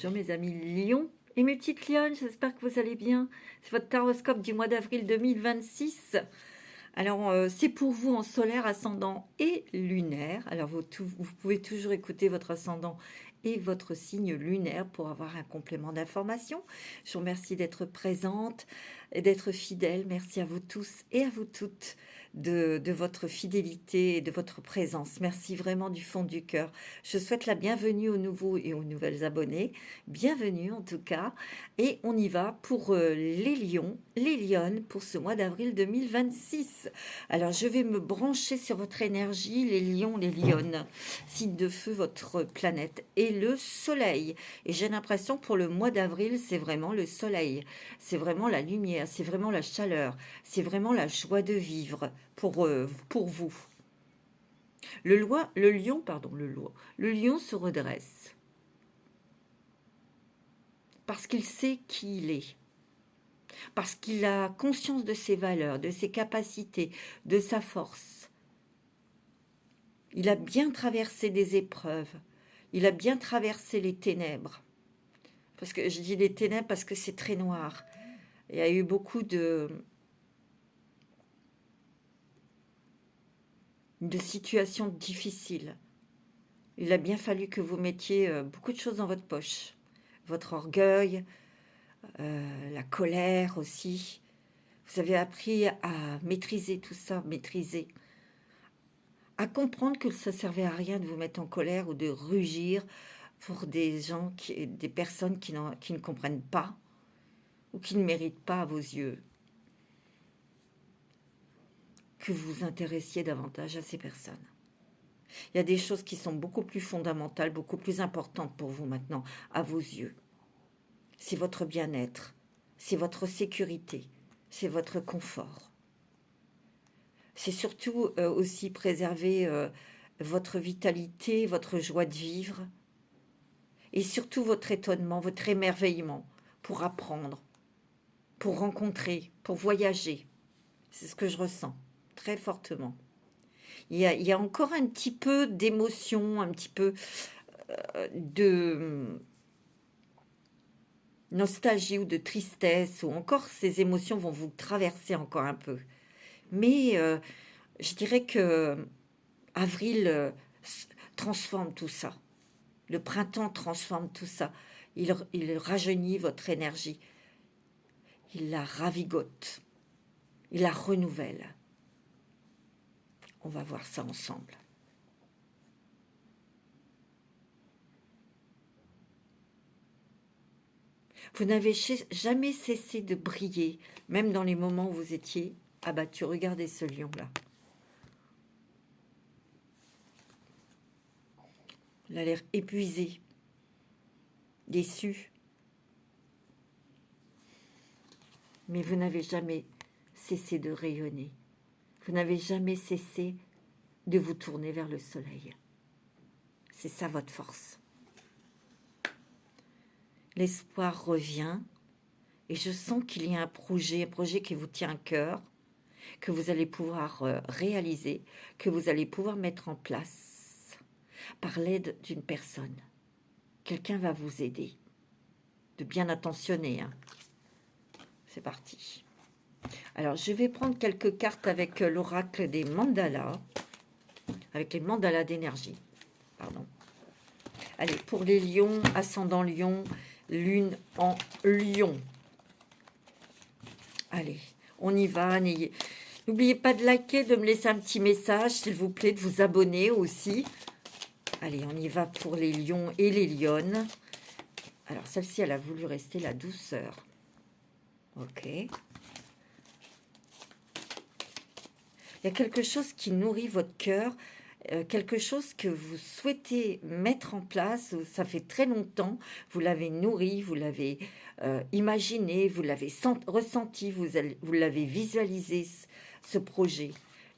Bonjour mes amis Lion et mes petites lionnes, j'espère que vous allez bien. C'est votre taroscope du mois d'avril 2026. Alors c'est pour vous en solaire, ascendant et lunaire. Alors vous pouvez toujours écouter votre ascendant et votre signe lunaire pour avoir un complément d'information. Je vous remercie d'être présente et d'être fidèle. Merci à vous tous et à vous toutes de votre fidélité et de votre présence. Merci vraiment du fond du cœur. Je souhaite la bienvenue aux nouveaux et aux nouvelles abonnés. Bienvenue en tout cas. Et on y va pour les lions, les lionnes pour ce mois d'avril 2026. Alors je vais me brancher sur votre énergie, les lions, les lionnes. Signe de feu, votre planète et le soleil. Et j'ai l'impression que pour le mois d'avril, c'est vraiment le soleil. C'est vraiment la lumière, c'est vraiment la chaleur. C'est vraiment la joie de vivre pour vous. Le lion se redresse parce qu'il sait qui il est, parce qu'il a conscience de ses valeurs, de ses capacités, de sa force. Il a bien traversé des épreuves, il a bien traversé les ténèbres. Parce que je dis les ténèbres parce que c'est très noir. Il y a eu beaucoup de situations difficiles. Il a bien fallu que vous mettiez beaucoup de choses dans votre poche. Votre orgueil, la colère aussi. Vous avez appris à maîtriser tout ça, à comprendre que ça ne servait à rien de vous mettre en colère ou de rugir pour des personnes qui ne comprennent pas ou qui ne méritent pas à vos yeux que vous vous intéressiez davantage à ces personnes. Il y a des choses qui sont beaucoup plus fondamentales, beaucoup plus importantes pour vous maintenant, à vos yeux. C'est votre bien-être, c'est votre sécurité, c'est votre confort. C'est surtout aussi préserver votre vitalité, votre joie de vivre, et surtout votre étonnement, votre émerveillement pour apprendre, pour rencontrer, pour voyager. C'est ce que je ressens très fortement. Il y a encore un petit peu d'émotion, un petit peu de nostalgie ou de tristesse, ou encore ces émotions vont vous traverser encore un peu. Mais je dirais que avril transforme tout ça. Le printemps transforme tout ça. Il rajeunit votre énergie. Il la ravigote. Il la renouvelle. On va voir ça ensemble. Vous n'avez jamais cessé de briller, même dans les moments où vous étiez abattu. Regardez ce lion-là. Il a l'air épuisé, déçu. Mais vous n'avez jamais cessé de rayonner. Vous n'avez jamais cessé de vous tourner vers le soleil. C'est ça votre force. L'espoir revient et je sens qu'il y a un projet qui vous tient à cœur, que vous allez pouvoir réaliser, que vous allez pouvoir mettre en place par l'aide d'une personne. Quelqu'un va vous aider. De bien attentionner. Hein. C'est parti. Alors, je vais prendre quelques cartes avec l'oracle des mandalas, avec les mandalas d'énergie. Pardon. Allez, pour les lions, ascendant lion, lune en lion. Allez, on y va. N'oubliez pas de liker, de me laisser un petit message, s'il vous plaît, de vous abonner aussi. Allez, on y va pour les lions et les lionnes. Alors, celle-ci, elle a voulu rester la douceur. Ok. Il y a quelque chose qui nourrit votre cœur, quelque chose que vous souhaitez mettre en place. Ça fait très longtemps, vous l'avez nourri, vous l'avez imaginé, vous l'avez ressenti, vous l'avez visualisé, ce projet.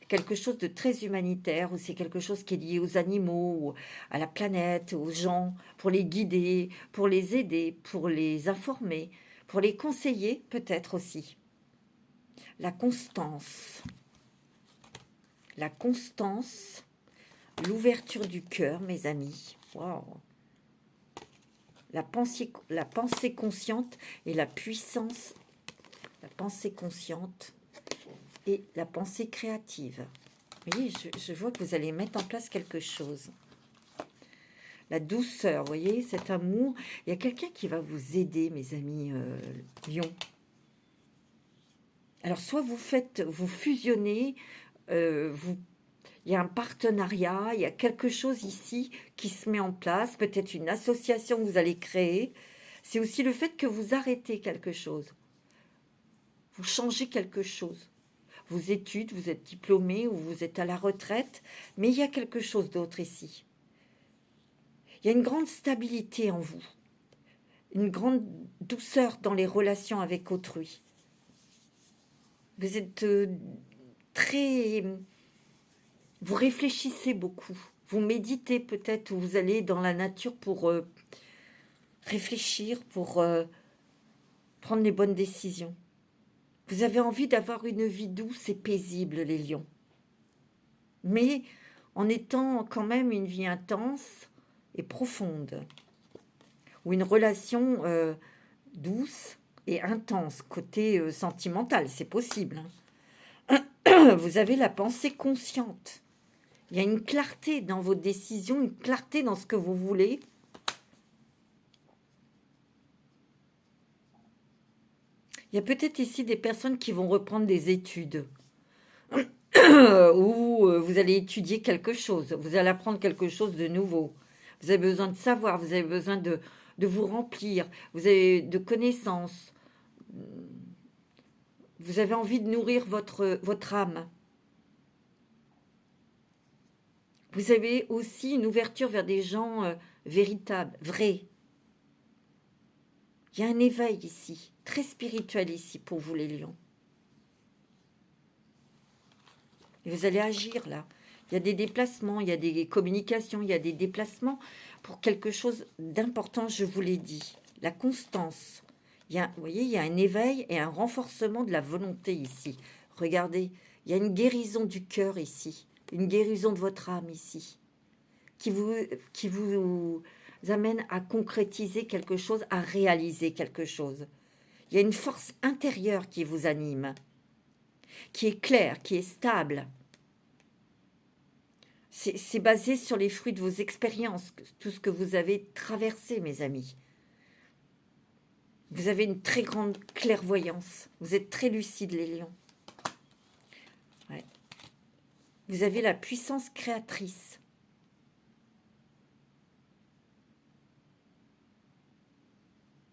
Quelque chose de très humanitaire, ou c'est quelque chose qui est lié aux animaux, ou à la planète, aux gens, pour les guider, pour les aider, pour les informer, pour les conseiller peut-être aussi. La constance, l'ouverture du cœur, mes amis. Wow. la pensée consciente et la puissance, la pensée consciente et la pensée créative. Vous voyez, je vois que vous allez mettre en place quelque chose. La douceur, vous voyez, cet amour. Il y a quelqu'un qui va vous aider, mes amis Lion. Alors, soit vous fusionnez, il y a un partenariat, il y a quelque chose ici qui se met en place, peut-être une association que vous allez créer. C'est aussi le fait que vous arrêtez quelque chose. Vous changez quelque chose. Vos études, vous êtes diplômé ou vous êtes à la retraite, mais il y a quelque chose d'autre ici. Il y a une grande stabilité en vous, une grande douceur dans les relations avec autrui. Vous êtes très... Vous réfléchissez beaucoup. Vous méditez peut-être, ou vous allez dans la nature pour réfléchir, pour prendre les bonnes décisions. Vous avez envie d'avoir une vie douce et paisible, les lions. Mais en étant quand même une vie intense et profonde. Ou une relation douce et intense, côté sentimental, c'est possible. Hein. Vous avez la pensée consciente. Il y a une clarté dans vos décisions, une clarté dans ce que vous voulez. Il y a peut-être ici des personnes qui vont reprendre des études. Ou vous allez étudier quelque chose. Vous allez apprendre quelque chose de nouveau. Vous avez besoin de savoir, vous avez besoin de vous remplir. Vous avez de connaissances. Vous avez envie de nourrir votre âme. Vous avez aussi une ouverture vers des gens véritables, vrais. Il y a un éveil ici, très spirituel ici pour vous les lions. Et vous allez agir là. Il y a des déplacements, il y a des communications, il y a des déplacements pour quelque chose d'important, je vous l'ai dit. La constance. Vous voyez, il y a un éveil et un renforcement de la volonté ici. Regardez, il y a une guérison du cœur ici. Une guérison de votre âme ici. Qui vous amène à concrétiser quelque chose, à réaliser quelque chose. Il y a une force intérieure qui vous anime. Qui est claire, qui est stable. C'est basé sur les fruits de vos expériences, tout ce que vous avez traversé, mes amis. Vous avez une très grande clairvoyance. Vous êtes très lucide, les lions. Ouais. Vous avez la puissance créatrice.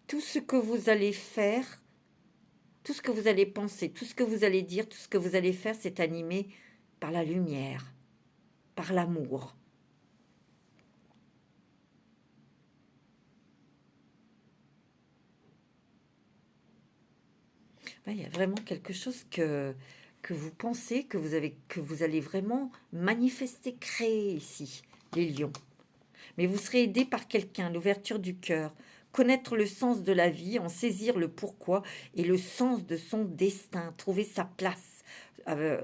Tout ce que vous allez faire, tout ce que vous allez penser, tout ce que vous allez dire, tout ce que vous allez faire, c'est animé par la lumière, par l'amour. Ouais, il y a vraiment quelque chose que vous pensez, que vous allez vraiment manifester, créer ici, les lions. Mais vous serez aidé par quelqu'un, l'ouverture du cœur, connaître le sens de la vie, en saisir le pourquoi et le sens de son destin, trouver sa place,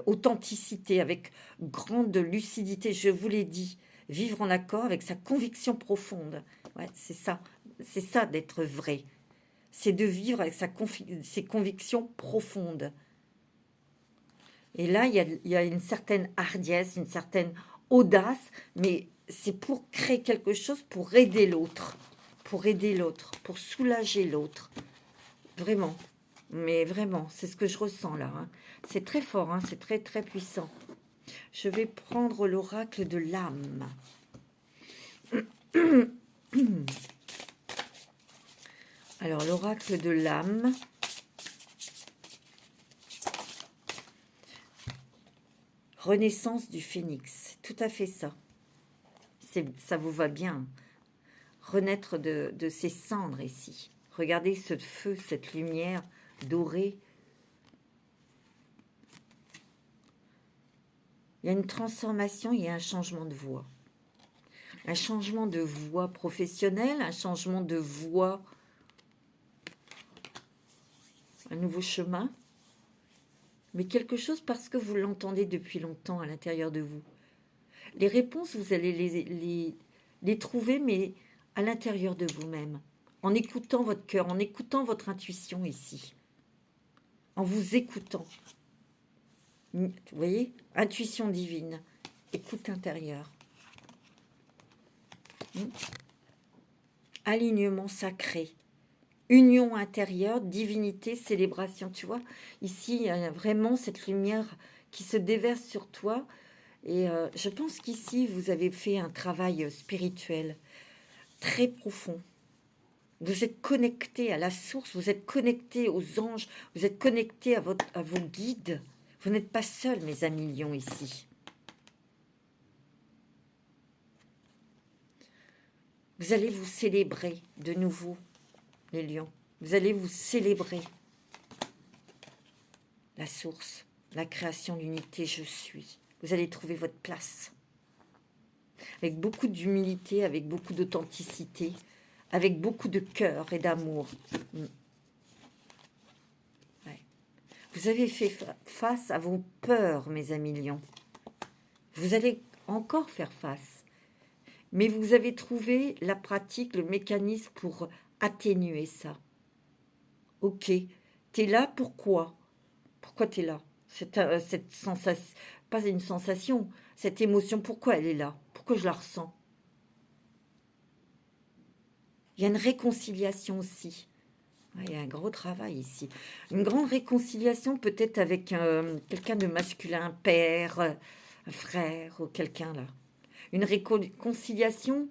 authenticité, avec grande lucidité, je vous l'ai dit, vivre en accord avec sa conviction profonde. Ouais, c'est ça d'être vrai. C'est de vivre avec ses convictions profondes. Et là, il y a une certaine hardiesse, une certaine audace, mais c'est pour créer quelque chose, pour aider l'autre, pour soulager l'autre. Vraiment, mais vraiment, c'est ce que je ressens là. Hein. C'est très fort, hein, c'est très très puissant. Je vais prendre l'oracle de l'âme. Alors, l'oracle de l'âme. Renaissance du phénix, tout à fait ça. Ça vous va bien. Renaître de ses cendres ici. Regardez ce feu, cette lumière dorée. Il y a une transformation, il y a un changement de voix. Un changement de voix professionnelle, un changement de voix, un nouveau chemin. Mais quelque chose parce que vous l'entendez depuis longtemps à l'intérieur de vous. Les réponses, vous allez les trouver, mais à l'intérieur de vous-même. en écoutant votre cœur, en écoutant votre intuition ici, en vous écoutant. Vous voyez, intuition divine, écoute intérieure. Alignement sacré, union intérieure, divinité, célébration. Tu vois, ici, il y a vraiment cette lumière qui se déverse sur toi. Et je pense qu'ici, vous avez fait un travail spirituel très profond. Vous êtes connecté à la source, vous êtes connecté aux anges, vous êtes connecté à vos guides. Vous n'êtes pas seuls, mes amis lions, ici. Vous allez vous célébrer de nouveau, les lions. Vous allez vous célébrer la source, la création, l'unité, je suis. Vous allez trouver votre place. Avec beaucoup d'humilité, avec beaucoup d'authenticité, avec beaucoup de cœur et d'amour. Ouais. Vous avez fait face à vos peurs, mes amis lions. Vous allez encore faire face. Mais vous avez trouvé la pratique, le mécanisme pour atténuer ça. Ok, tu es là, pourquoi? Pourquoi tu es là? Cette sensation, pas une sensation, cette émotion, pourquoi elle est là? Pourquoi je la ressens? Il y a une réconciliation aussi. Ouais, il y a un gros travail ici. Une grande réconciliation peut-être avec quelqu'un de masculin, un père, un frère ou quelqu'un là. Une réconciliation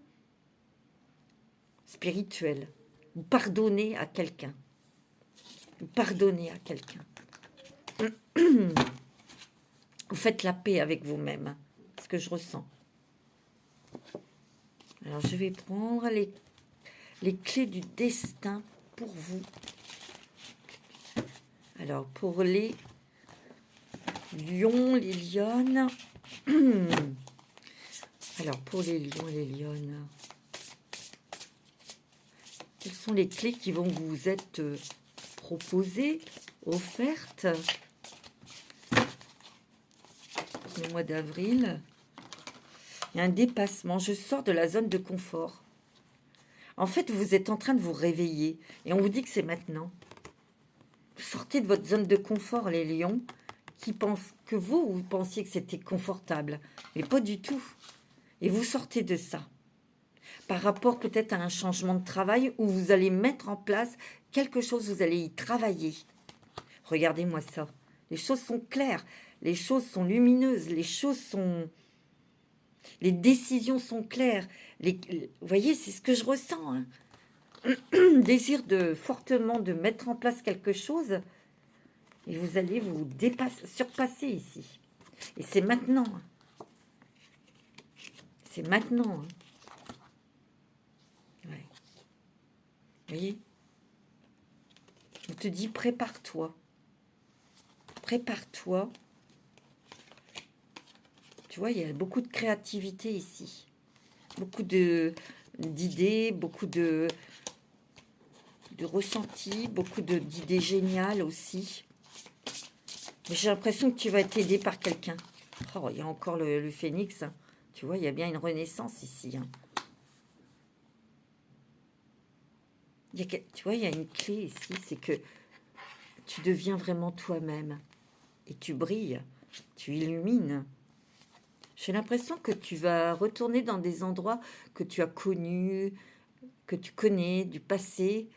spirituelle. Vous pardonnez à quelqu'un. Vous pardonnez à quelqu'un. Vous faites la paix avec vous-même. Ce que je ressens. Alors, je vais prendre les clés du destin pour vous. Alors, pour les lions, les lionnes. Alors, pour les lions et les lionnes, quelles sont les clés qui vont vous être proposées, offertes le mois d'avril? Il y a un dépassement. Je sors de la zone de confort. En fait, vous êtes en train de vous réveiller. Et on vous dit que c'est maintenant. Vous sortez de votre zone de confort, les lions, qui pensent que vous pensiez que c'était confortable. Mais pas du tout. Et vous sortez de ça. Par rapport peut-être à un changement de travail où vous allez mettre en place quelque chose, vous allez y travailler. Regardez-moi ça. Les choses sont claires, les choses sont lumineuses, les décisions sont claires. Vous voyez, c'est ce que je ressens. Hein. Désir fortement de mettre en place quelque chose et vous allez vous surpasser ici. Et c'est maintenant. C'est maintenant. Ouais. Vous voyez? On te dit prépare-toi. Prépare-toi. Tu vois, il y a beaucoup de créativité ici. Beaucoup d'idées, beaucoup de ressentis, beaucoup d'idées géniales aussi. Mais j'ai l'impression que tu vas être aidé par quelqu'un. Oh, il y a encore le phénix. Hein. Tu vois, il y a bien une renaissance ici. Hein. Tu vois, il y a une clé ici, c'est que tu deviens vraiment toi-même. Et tu brilles, tu illumines. J'ai l'impression que tu vas retourner dans des endroits que tu as connus, que tu connais, du passé.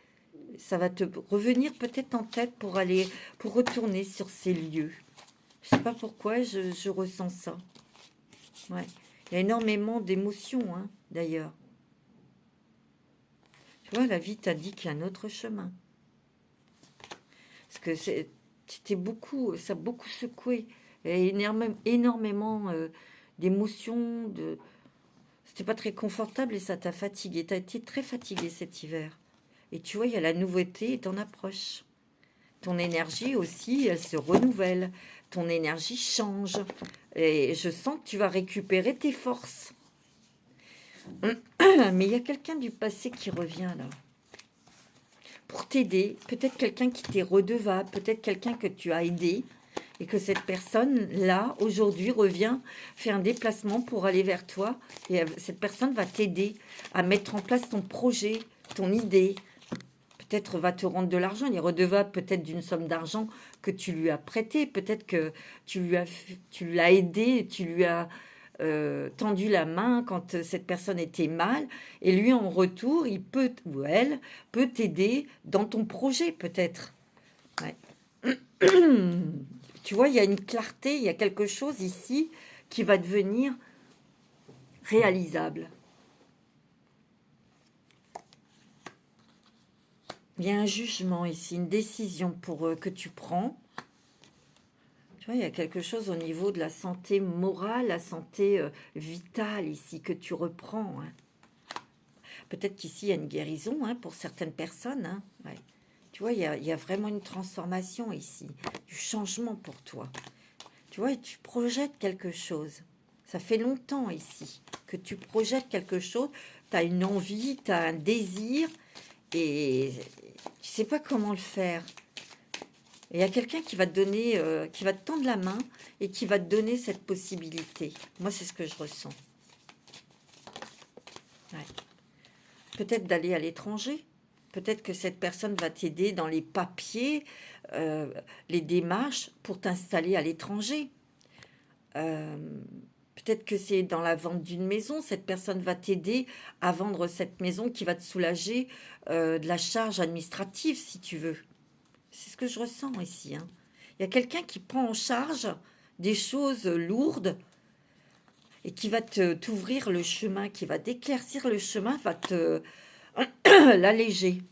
Ça va te revenir peut-être en tête pour retourner sur ces lieux. Je sais pas pourquoi, je ressens ça. Ouais. Il y a énormément d'émotions, hein, d'ailleurs. Tu vois, la vie t'a dit qu'il y a un autre chemin. Parce que ça a beaucoup secoué. Il y a énormément d'émotions. C'était pas très confortable et ça t'a fatigué. Tu as été très fatigué cet hiver. Et tu vois, il y a la nouveauté et t'en approches. Ton énergie aussi, elle se renouvelle. Ton énergie change. Et je sens que tu vas récupérer tes forces. Mais il y a quelqu'un du passé qui revient là. Pour t'aider. Peut-être quelqu'un qui t'est redevable. Peut-être quelqu'un que tu as aidé. Et que cette personne-là, aujourd'hui, revient, fait un déplacement pour aller vers toi. Et cette personne va t'aider à mettre en place ton projet, ton idée. peut-être va te rendre de l'argent. Il est redevable peut-être d'une somme d'argent que tu lui as prêté. Peut-être que tu l'as aidé, tu lui as tendu la main quand cette personne était mal. Et lui, en retour, il peut, ou elle, peut t'aider dans ton projet, peut-être. Ouais. Tu vois, il y a une clarté, il y a quelque chose ici qui va devenir réalisable. Il y a un jugement ici, une décision que tu prends. Tu vois, il y a quelque chose au niveau de la santé morale, la santé vitale ici que tu reprends. Hein. Peut-être qu'ici, il y a une guérison pour certaines personnes. Hein. Ouais. Tu vois, il y a vraiment une transformation ici, du changement pour toi. Tu vois, et tu projettes quelque chose. Ça fait longtemps ici que tu projettes quelque chose. Tu as une envie, tu as un désir et tu sais pas comment le faire. Et il y a quelqu'un qui va te donner, qui va te tendre la main et qui va te donner cette possibilité. Moi, c'est ce que je ressens. Ouais. Peut-être d'aller à l'étranger. Peut-être que cette personne va t'aider dans les papiers, les démarches pour t'installer à l'étranger. Peut-être que c'est dans la vente d'une maison. Cette personne va t'aider à vendre cette maison qui va te soulager de la charge administrative, si tu veux. C'est ce que je ressens ici. Hein. Il y a quelqu'un qui prend en charge des choses lourdes et qui va t'ouvrir le chemin, qui va t'éclaircir le chemin, va te l'alléger.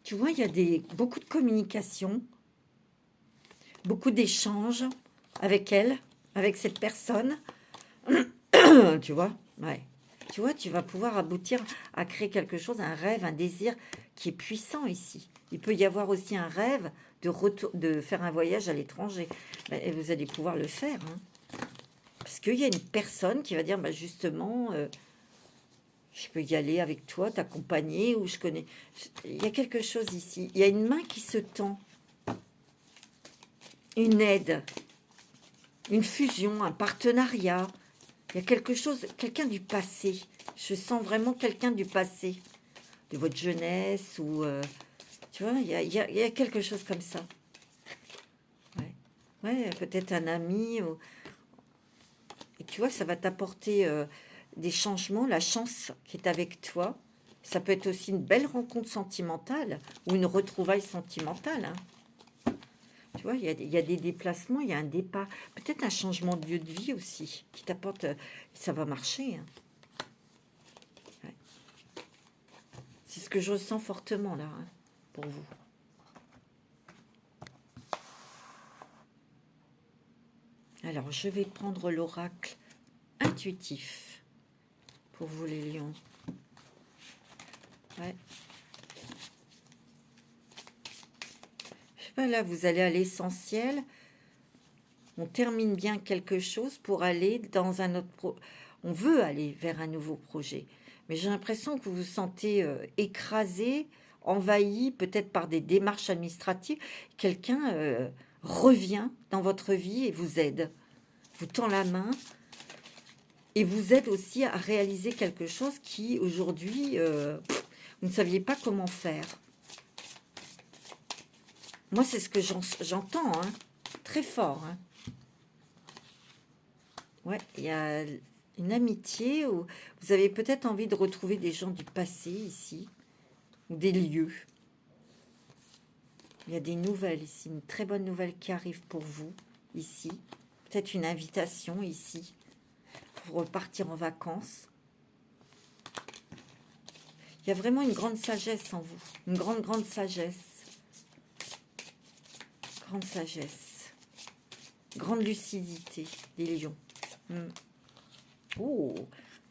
Tu vois, il y a beaucoup de communication, beaucoup d'échanges avec elle, avec cette personne. Tu vois, ouais. Tu vois, tu vas pouvoir aboutir à créer quelque chose, un rêve, un désir qui est puissant ici. Il peut y avoir aussi un rêve de faire un voyage à l'étranger. Et vous allez pouvoir le faire. Hein. Parce qu'il y a une personne qui va dire, bah justement, je peux y aller avec toi, t'accompagner, ou je connais... Il y a quelque chose ici. Il y a une main qui se tend. Une aide. Une fusion, un partenariat. Il y a quelque chose, quelqu'un du passé. Je sens vraiment quelqu'un du passé. De votre jeunesse ou... tu vois, il y a quelque chose comme ça. Ouais, ouais, peut-être un ami. Et tu vois, ça va t'apporter des changements, la chance qui est avec toi. Ça peut être aussi une belle rencontre sentimentale ou une retrouvaille sentimentale. Hein. Tu vois, il y a des déplacements, il y a un départ. Peut-être un changement de lieu de vie aussi qui t'apporte... ça va marcher. Hein. Ouais. C'est ce que je ressens fortement là, hein, pour vous. Alors, je vais prendre l'oracle intuitif pour vous les lions. Ouais. Je sais pas, là, vous allez à l'essentiel. On termine bien quelque chose pour aller dans un autre... On veut aller vers un nouveau projet. Mais j'ai l'impression que vous vous sentez écrasé, envahi, peut-être par des démarches administratives. Quelqu'un revient dans votre vie et vous aide. Vous tend la main et vous aide aussi à réaliser quelque chose qui, aujourd'hui, vous ne saviez pas comment faire. Moi, c'est ce que j'entends, hein, très fort. Hein. Ouais, il y a une amitié où vous avez peut-être envie de retrouver des gens du passé ici, ou des lieux. Il y a des nouvelles ici, une très bonne nouvelle qui arrive pour vous ici. Peut-être une invitation ici pour repartir en vacances. Il y a vraiment une grande sagesse en vous, une grande sagesse. Grande sagesse, grande lucidité des lions. Oh,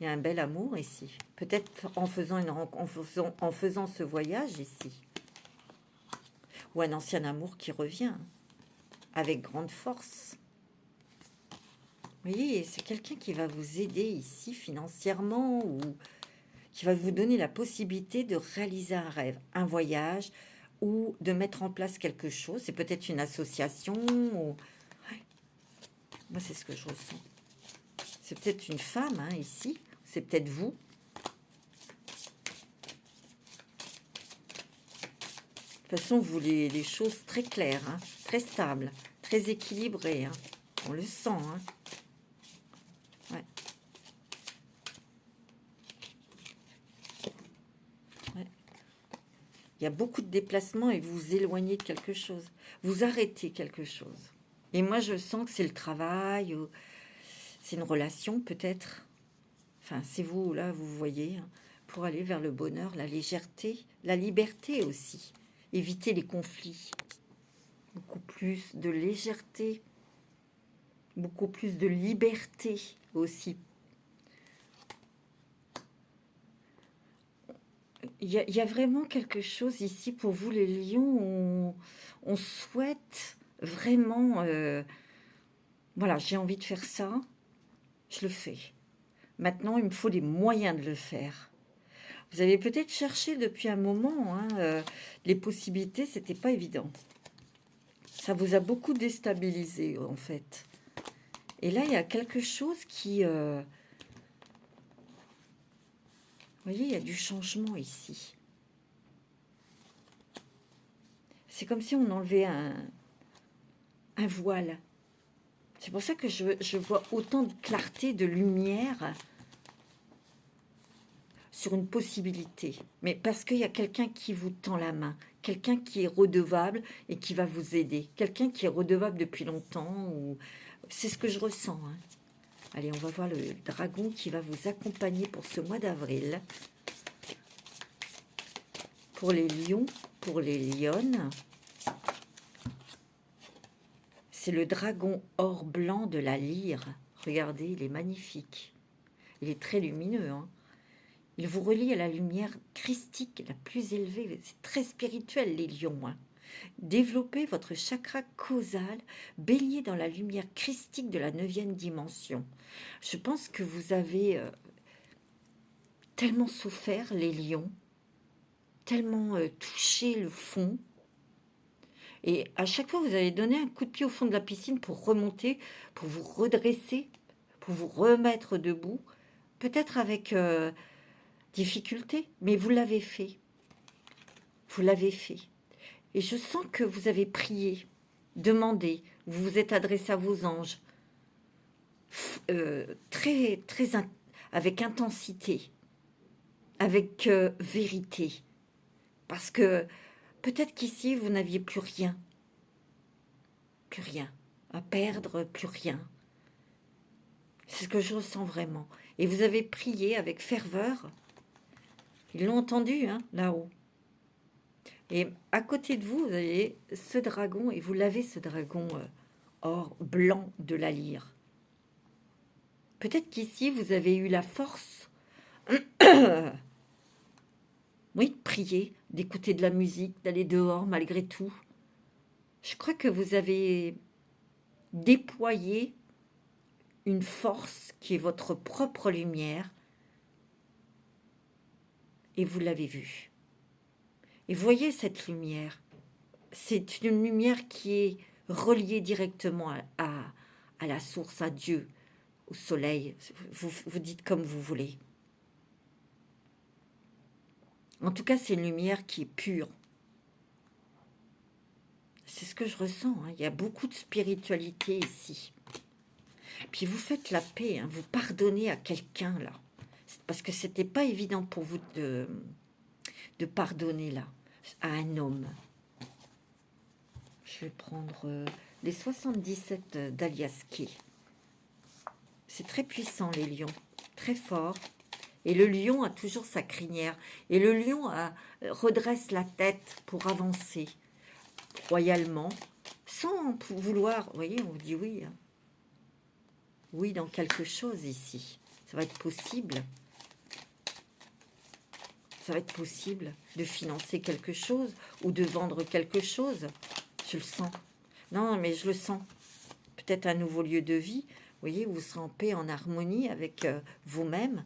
il y a un bel amour ici. Peut-être en faisant ce voyage ici. Ou un ancien amour qui revient avec grande force. Vous voyez, c'est quelqu'un qui va vous aider ici financièrement ou qui va vous donner la possibilité de réaliser un rêve, un voyage ou de mettre en place quelque chose. C'est peut-être une association. Ou... Ouais. Moi, c'est ce que je ressens. C'est peut-être une femme, hein, ici. C'est peut-être vous. toute façon, vous voulez les choses très claires, hein, très stables, très équilibrées. Hein. On le sent. Hein. Ouais. Ouais. Il y a beaucoup de déplacements et vous vous éloignez de quelque chose. Vous arrêtez quelque chose. Et moi, je sens que c'est le travail, ou c'est une relation peut-être. Enfin, c'est vous, là, vous voyez, hein, pour aller vers le bonheur, la légèreté, la liberté aussi. Éviter les conflits. Beaucoup plus de légèreté, beaucoup plus de liberté aussi. Il y a vraiment quelque chose ici pour vous, les lions. On souhaite vraiment... voilà, j'ai envie de faire ça, je le fais. Maintenant, il me faut les moyens de le faire. Vous avez peut-être cherché depuis un moment, hein, les possibilités, c'était pas évident. Ça vous a beaucoup déstabilisé, en fait. Et là, il y a quelque chose qui... vous voyez, il y a du changement ici. C'est comme si on enlevait un voile. C'est pour ça que je vois autant de clarté, de lumière sur une possibilité. Mais parce qu'il y a quelqu'un qui vous tend la main, quelqu'un qui est redevable et qui va vous aider. Quelqu'un qui est redevable depuis longtemps. C'est ce que je ressens. Hein. Allez, on va voir le dragon qui va vous accompagner pour ce mois d'avril. Pour les lions, pour les lionnes. C'est le dragon or blanc de la lyre. Regardez, il est magnifique. Il est très lumineux. Hein. Il vous relie à la lumière christique la plus élevée. C'est très spirituel, les lions. Hein. Développez votre chakra causal, baignez dans la lumière christique de la 9e dimension. Je pense que vous avez tellement souffert, les lions, tellement touché le fond. Et à chaque fois, vous allez donner un coup de pied au fond de la piscine pour remonter, pour vous redresser, pour vous remettre debout. Peut-être avec difficulté, mais vous l'avez fait. Vous l'avez fait. Et je sens que vous avez prié, demandé, vous vous êtes adressé à vos anges, avec intensité, avec vérité. Parce que peut-être qu'ici, vous n'aviez plus rien à perdre, plus rien. C'est ce que je ressens vraiment. Et vous avez prié avec ferveur. Ils l'ont entendu, hein, là-haut. Et à côté de vous, vous avez ce dragon, et vous l'avez, ce dragon or blanc de la lyre. Peut-être qu'ici, vous avez eu la force, oui, de prier, d'écouter de la musique, d'aller dehors malgré tout. Je crois que vous avez déployé une force qui est votre propre lumière, et vous l'avez vue. Et voyez cette lumière, c'est une lumière qui est reliée directement à la source, à Dieu, au soleil. Vous dites comme vous voulez. En tout cas, c'est une lumière qui est pure. C'est ce que je ressens. Hein. Il y a beaucoup de spiritualité ici. Puis vous faites la paix, hein. Vous pardonnez à quelqu'un là. Parce que c'était pas évident pour vous de pardonner là, à un homme. Je vais prendre les 77 d'Aliaské. C'est très puissant, les lions, très fort. Et le lion a toujours sa crinière. Et le lion redresse la tête pour avancer royalement, sans vouloir. Vous voyez, on vous dit oui. Hein. Oui, dans quelque chose ici. Ça va être possible. Ça va être possible de financer quelque chose ou de vendre quelque chose. Je le sens. Non, mais je le sens. Peut-être un nouveau lieu de vie. Vous voyez, vous serez en paix, en harmonie avec vous-même.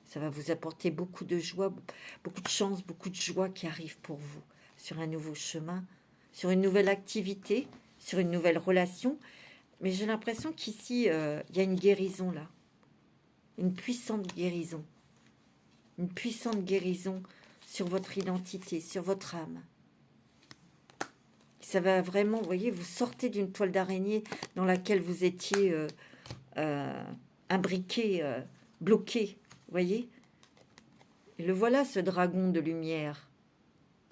Ça va vous apporter beaucoup de joie, beaucoup de chance, beaucoup de joie qui arrive pour vous sur un nouveau chemin, sur une nouvelle activité, sur une nouvelle relation. Mais j'ai l'impression qu'ici, il y a une guérison là. Une puissante guérison. Une puissante guérison sur votre identité, sur votre âme. Ça va vraiment, vous voyez, vous sortez d'une toile d'araignée dans laquelle vous étiez imbriqué, bloqué, vous voyez. Et le voilà, ce dragon de lumière,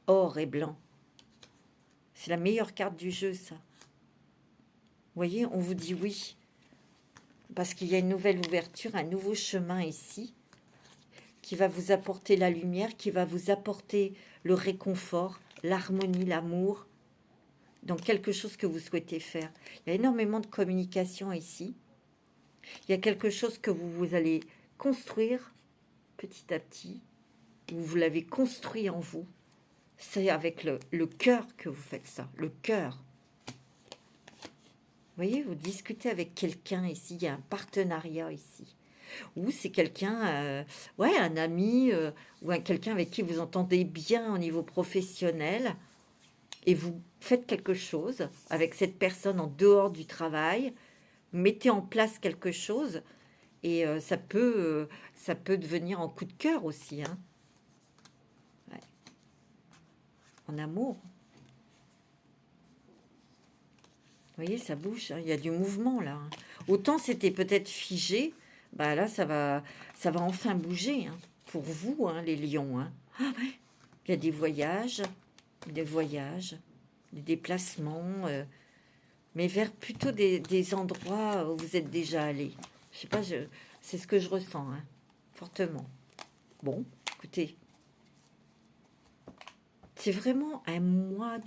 or et blanc. C'est la meilleure carte du jeu, ça. Vous voyez, on vous dit oui. Parce qu'il y a une nouvelle ouverture, un nouveau chemin ici, qui va vous apporter la lumière, qui va vous apporter le réconfort, l'harmonie, l'amour, dans quelque chose que vous souhaitez faire. Il y a énormément de communication ici. Il y a quelque chose que vous allez construire petit à petit, ou vous l'avez construit en vous. C'est avec le cœur que vous faites ça, le cœur. Vous voyez, vous discutez avec quelqu'un ici, il y a un partenariat ici. Ou c'est quelqu'un, ouais, un ami, ou quelqu'un avec qui vous entendez bien au niveau professionnel, et vous faites quelque chose avec cette personne en dehors du travail, mettez en place quelque chose, et ça peut devenir en coup de cœur aussi, hein. Ouais. En amour. Vous voyez, ça bouge, hein. Il y a du mouvement là, hein. Autant c'était peut-être figé, bah là ça va enfin bouger, hein, pour vous, hein, les lions, hein. Ah ouais. Il y a des voyages, des déplacements, mais vers plutôt des endroits où vous êtes déjà allé. Je sais pas, c'est ce que je ressens, hein, fortement. Bon, écoutez, c'est vraiment un mois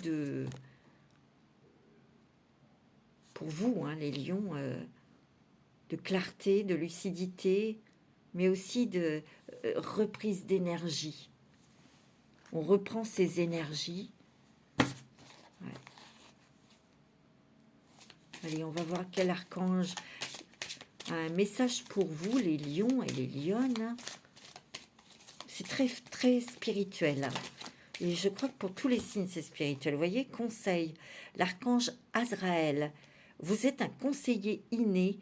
pour vous, hein, les lions, de clarté, de lucidité, mais aussi de reprise d'énergie. On reprend ces énergies. Ouais. Allez, on va voir quel archange a un message pour vous, les lions et les lionnes. C'est très, très spirituel. Et je crois que pour tous les signes, c'est spirituel. Vous voyez, conseil, l'archange Azraël. Vous êtes un conseiller inné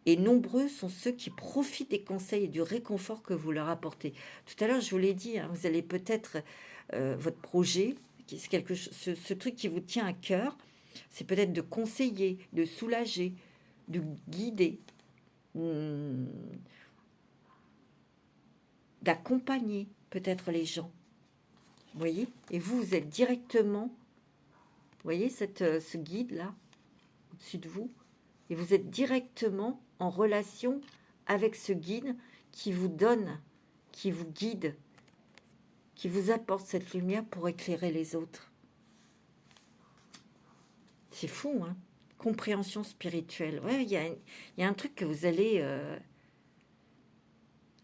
et nombreux sont ceux qui profitent des conseils et du réconfort que vous leur apportez. Tout à l'heure, je vous l'ai dit, hein, vous allez peut-être, votre projet, c'est quelque chose, ce truc qui vous tient à cœur, c'est peut-être de conseiller, de soulager, de guider, d'accompagner peut-être les gens. Vous voyez? Et vous êtes directement, vous voyez ce guide-là, au-dessus de vous, et vous êtes directement en relation avec ce guide qui vous donne, qui vous guide, qui vous apporte cette lumière pour éclairer les autres. C'est fou, hein? Compréhension spirituelle. Ouais, il y a un truc que vous allez... la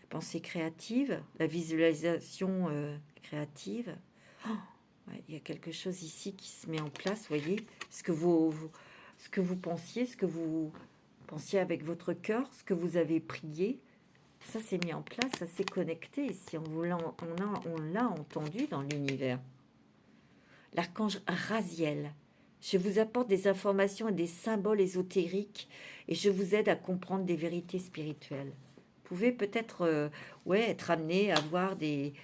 pensée créative, la visualisation créative. Oh, ouais, il y a quelque chose ici qui se met en place, vous voyez? Ce que vous pensiez avec votre cœur, ce que vous avez prié, ça s'est mis en place, ça s'est connecté ici. On l'a entendu dans l'univers. L'archange Raziel. Je vous apporte des informations et des symboles ésotériques et je vous aide à comprendre des vérités spirituelles. Vous pouvez peut-être être amené à voir des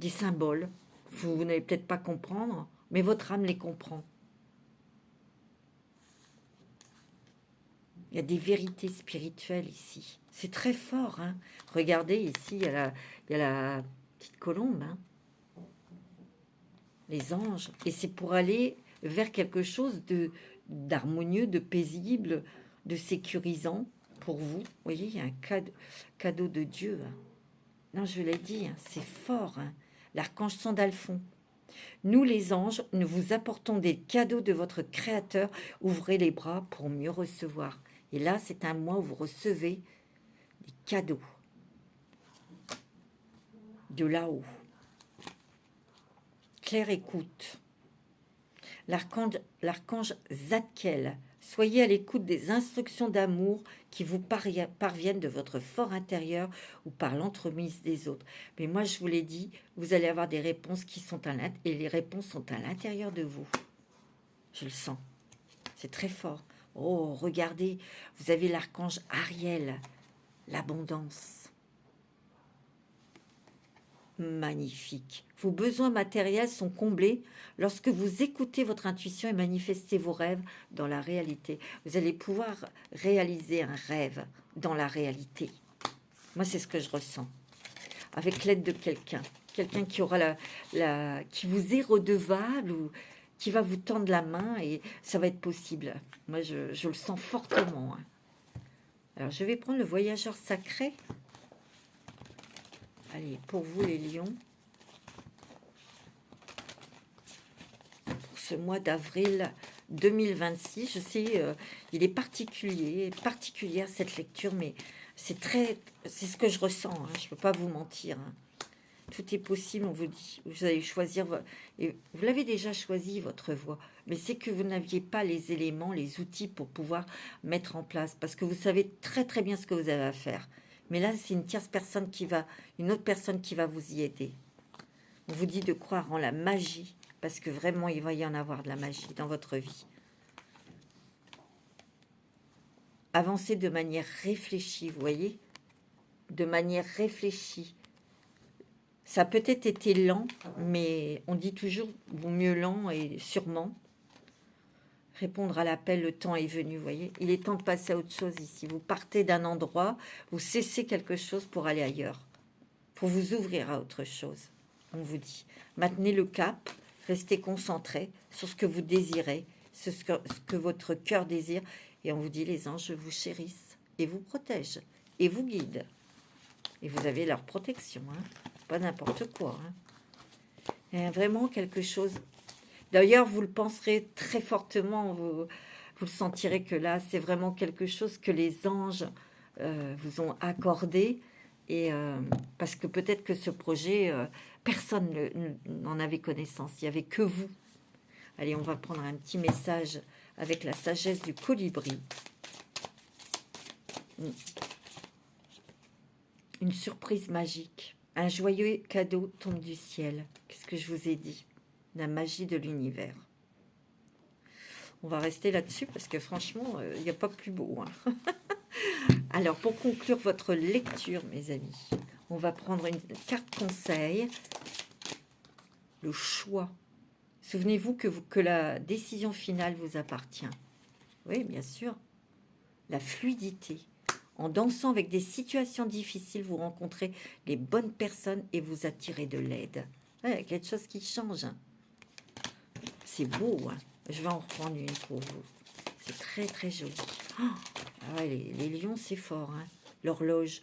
symboles. Vous n'allez peut-être pas comprendre, mais votre âme les comprend. Il y a des vérités spirituelles ici. C'est très fort, hein. Regardez ici, il y a la petite colombe, hein. Les anges. Et c'est pour aller vers quelque chose d'harmonieux, de paisible, de sécurisant pour vous. Vous voyez, il y a un cadeau de Dieu, hein. Non, je l'ai dit, hein, c'est fort, hein. L'archange Sandalphon. Nous, les anges, nous vous apportons des cadeaux de votre Créateur. Ouvrez les bras pour mieux recevoir. Et là, c'est un mois où vous recevez des cadeaux de là-haut. Claire écoute. L'archange Zadkiel. Soyez à l'écoute des instructions d'amour qui vous parviennent de votre fort intérieur ou par l'entremise des autres. Mais moi, je vous l'ai dit, vous allez avoir des réponses qui sont et les réponses sont à l'intérieur de vous. Je le sens. C'est très fort. Oh, regardez, vous avez l'archange Ariel, l'abondance. magnifique. Vos besoins matériels sont comblés lorsque vous écoutez votre intuition et manifestez vos rêves dans la réalité. Vous allez pouvoir réaliser un rêve dans la réalité. Moi, c'est ce que je ressens. Avec l'aide de quelqu'un. Quelqu'un qui aura qui vous est redevable ou qui va vous tendre la main et ça va être possible. Moi, je le sens fortement. Hein. Alors, je vais prendre le voyageur sacré. Allez, pour vous les lions. Pour ce mois d'avril 2026, je sais, il est particulière cette lecture, mais c'est ce que je ressens, hein, je ne peux pas vous mentir. Hein. Tout est possible, on vous dit. Vous allez choisir, et vous l'avez déjà choisi, votre voie. Mais c'est que vous n'aviez pas les éléments, les outils pour pouvoir mettre en place. Parce que vous savez très très bien ce que vous avez à faire. Mais là, c'est une tierce personne une autre personne qui va vous y aider. On vous dit de croire en la magie. Parce que vraiment, il va y en avoir de la magie dans votre vie. Avancez de manière réfléchie, vous voyez ? De manière réfléchie. Ça a peut-être été lent, mais on dit toujours, vaut mieux lent et sûrement. Répondre à l'appel, le temps est venu, vous voyez. Il est temps de passer à autre chose ici. Vous partez d'un endroit, vous cessez quelque chose pour aller ailleurs. Pour vous ouvrir à autre chose, on vous dit. Maintenez le cap, restez concentré sur ce que vous désirez, ce que votre cœur désire. Et on vous dit, les anges vous chérissent et vous protègent et vous guident. Et vous avez leur protection, hein. Pas n'importe quoi. Hein. Il y a vraiment quelque chose. D'ailleurs, vous le penserez très fortement, vous le sentirez que là, c'est vraiment quelque chose que les anges vous ont accordé. Et parce que peut-être que ce projet, personne n'en avait connaissance. Il n'y avait que vous. Allez, on va prendre un petit message avec la sagesse du colibri. Une surprise magique. Un joyeux cadeau tombe du ciel. Qu'est-ce que je vous ai dit? La magie de l'univers. On va rester là-dessus parce que franchement, il n'y a pas plus beau. Hein. Alors, pour conclure votre lecture, mes amis, on va prendre une carte conseil. Le choix. Souvenez-vous que la décision finale vous appartient. Oui, bien sûr. La fluidité. En dansant avec des situations difficiles, vous rencontrez les bonnes personnes et vous attirez de l'aide. Il y a quelque chose qui change. Hein. C'est beau. Hein. Je vais en reprendre une pour vous. C'est très, très joli. Oh, ah ouais, les lions, c'est fort. Hein. L'horloge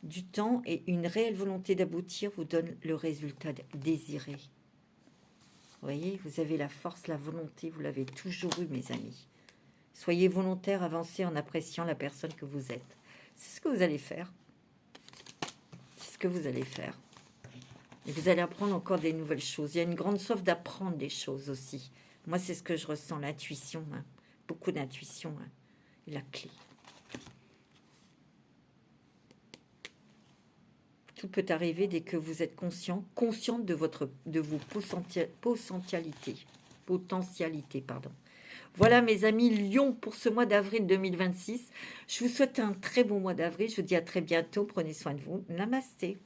du temps et une réelle volonté d'aboutir vous donne le résultat désiré. Vous voyez, vous avez la force, la volonté, vous l'avez toujours eu, mes amis. Soyez volontaire, avancez en appréciant la personne que vous êtes. C'est ce que vous allez faire. C'est ce que vous allez faire. Et vous allez apprendre encore des nouvelles choses. Il y a une grande soif d'apprendre des choses aussi. Moi, c'est ce que je ressens, l'intuition. Hein. Beaucoup d'intuition. Hein. Et la clé. Tout peut arriver dès que vous êtes consciente de vos potentialités. Voilà mes amis Lion pour ce mois d'avril 2026. Je vous souhaite un très bon mois d'avril. Je vous dis à très bientôt. Prenez soin de vous. Namasté.